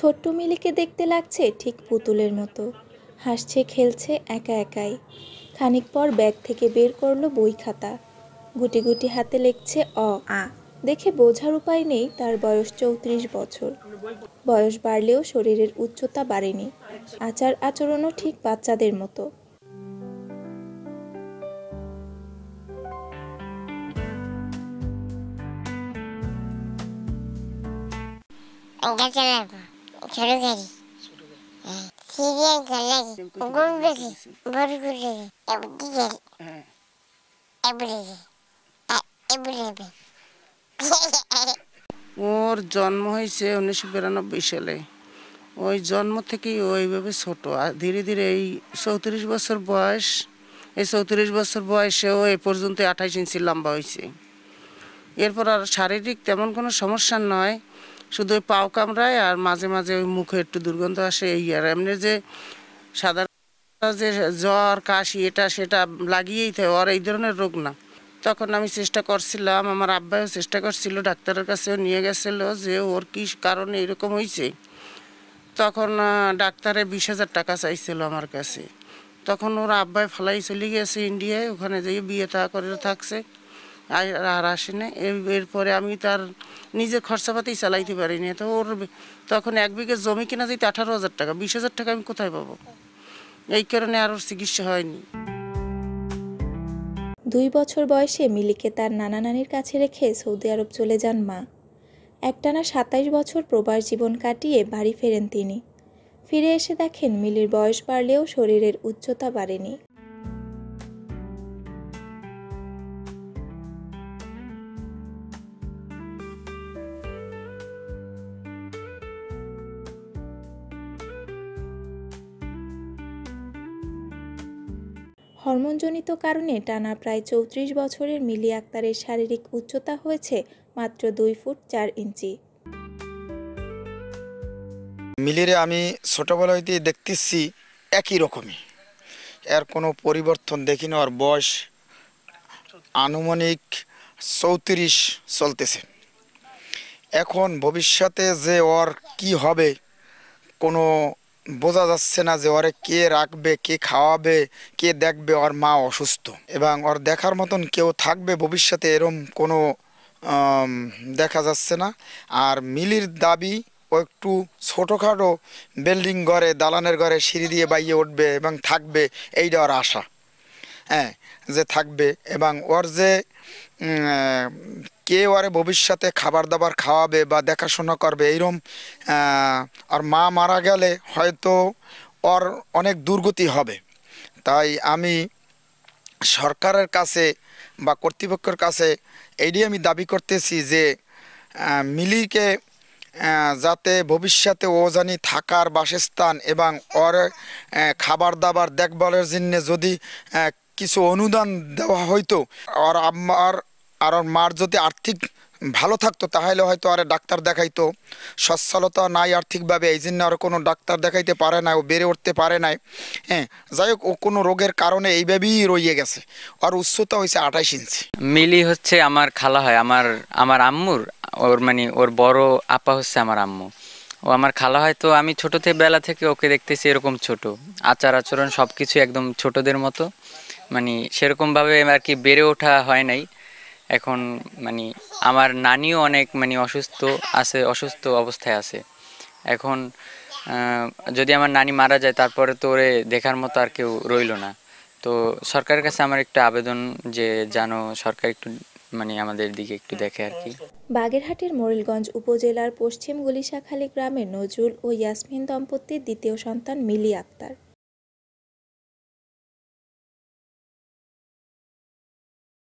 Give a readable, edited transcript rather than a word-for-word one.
ছোট্ট মিলিকে দেখতে লাগছে ঠিক পুতুলের মতো। হাসছে, খেলছে একা একাই। খানিক পর ব্যাগ থেকে বের করলো বই খাতা। গুটি গুটি হাতে লিখছে অ আ। দেখে বোঝার উপায় নেই তার বয়স ৩৪ বছর। বয়স বাড়লেও শরীরের উচ্চতা বাড়েনি। আচার আচরণও ঠিক বাচ্চাদের মতো। ওর জন্ম হয়েছে 1992 সালে। ওই জন্ম থেকেই ওইভাবে ছোট, আর ধীরে ধীরে এই 34 বছর বয়স, এই 34 বছর বয়সেও এ পর্যন্ত 28 ইঞ্চি লম্বা হয়েছে। এরপর আর শারীরিক তেমন কোনো সমস্যা নয়, শুধু ওই পাও কামড়ায় আর মাঝে মাঝে ওই মুখে একটু দুর্গন্ধ আসে, এই আর এমনি যে সাধারণ যে জ্বর কাশি এটা সেটা লাগিয়েই থাকে, আর এই ধরনের রোগ না। তখন আমি চেষ্টা করছিলাম, আমার আব্বাও চেষ্টা করছিল, ডাক্তারের কাছেও নিয়ে গেছিল যে ওর কী কারণে এরকম হয়েছে। তখন ডাক্তারে 20,000 টাকা চাইছিল আমার কাছে। তখন ওর আব্বাই ফালাই চলে গেছে ইন্ডিয়ায়, ওখানে যেয়ে বিয়ে থা করে থাকছে, আর আসেনি। এরপরে আমি তার নিজে খরচাপাতি চালাইতে পারিনি। তো ওর তখন 1 বিঘে জমি কিনা যেতে 18,000 টাকা, 20,000 টাকা আমি কোথায় পাবো? এই কারণে আর ওর চিকিৎসা হয়নি। 2 বছর বয়সে মিলিকে তার নানা নানির কাছে রেখে সৌদি আরব চলে যান মা। একটানা 27 বছর প্রবাস জীবন কাটিয়ে বাড়ি ফেরেন তিনি। ফিরে এসে দেখেন মিলির বয়স বাড়লেও শরীরের উচ্চতা বাড়েনি। হরমোনজনিত কারণে টানা প্রায় 34 বছরের মিলি আক্তারের শারীরিক উচ্চতা হয়েছে মাত্র 2 ফুট 4 ইঞ্চি। মিলিরে আমি ছোটোবেলা হইতে দেখতেছি একই রকমই, এর কোনো পরিবর্তন দেখি না। ওর বয়স আনুমানিক 34 চলতেছে। এখন ভবিষ্যতে যে ওর কি হবে কোনো বোঝা যাচ্ছে না, যে ওরে কে রাখবে, কে খাওয়াবে, কে দেখবে। ওর মা অসুস্থ এবং ওর দেখার মতন কেউ থাকবে ভবিষ্যতে এরম কোনো দেখা যাচ্ছে না। আর মিলির দাবি ও একটু ছোটোখাটো বিল্ডিং ঘরে, দালানের ঘরে সিঁড়ি দিয়ে বাইয়ে উঠবে এবং থাকবে, এইটা ওর আশা। হ্যাঁ, যে থাকবে এবং ওর যে কে ওরে ভবিষ্যতে খাবার দাবার খাওয়াবে বা দেখাশোনা করবে এইরকম। আর মা মারা গেলে হয়তো ওর অনেক দুর্গতি হবে। তাই আমি সরকারের কাছে বা কর্তৃপক্ষের কাছে এইটাই আমি দাবি করতেছি যে মিলিকে যাতে ভবিষ্যতে ও জানি থাকার বাসস্থান এবং ওর খাবার দাবার দেখভালের জন্য যদি কিছু অনুদান দেওয়া হইতো, ওর আম্মার আর ওর মার যদি আর্থিক ভালো থাকতো তাহলে হয়তো আর ডাক্তার দেখাইতো। সচ্ছলতা নাই আর্থিকভাবে, এই জন্য আর কোনো ডাক্তার দেখাইতে পারে না, ও বেড়ে উঠতে পারে নাই। হ্যাঁ, যাই হোক, ও কোনো রোগের কারণে এইভাবেই রয়ে গেছে। ওর উচ্চতা হয়েছে 28 ইঞ্চি। মিলি হচ্ছে আমার খালা হয়, আমার আম্মুর, ওর মানে ওর বড় আপা হচ্ছে আমার আম্মু। ও আমার খালা হয়। তো আমি ছোটো বেলা থেকে ওকে দেখতেছি এরকম ছোট, আচার আচরণ সব কিছু একদম ছোটদের মতো, মানে সেরকমভাবে আর কি বেড়ে ওঠা হয় নাই। এখন মানে আমার নানিও অনেক মানে অসুস্থ অবস্থায় আছে এখন। যদি আমার নানি মারা যায় তারপরে তো ওরে দেখার মতো আর কেউ রইল না। তো সরকারের কাছে আমার একটা আবেদন যে যেন সরকার একটু মানে আমাদের দিকে একটু দেখে আর কি। বাগেরহাটের মোরেলগঞ্জ উপজেলার পশ্চিম গুলিশাখালী গ্রামের নজরুল ও ইয়াসমিন দম্পতির দ্বিতীয় সন্তান মিলি আক্তার।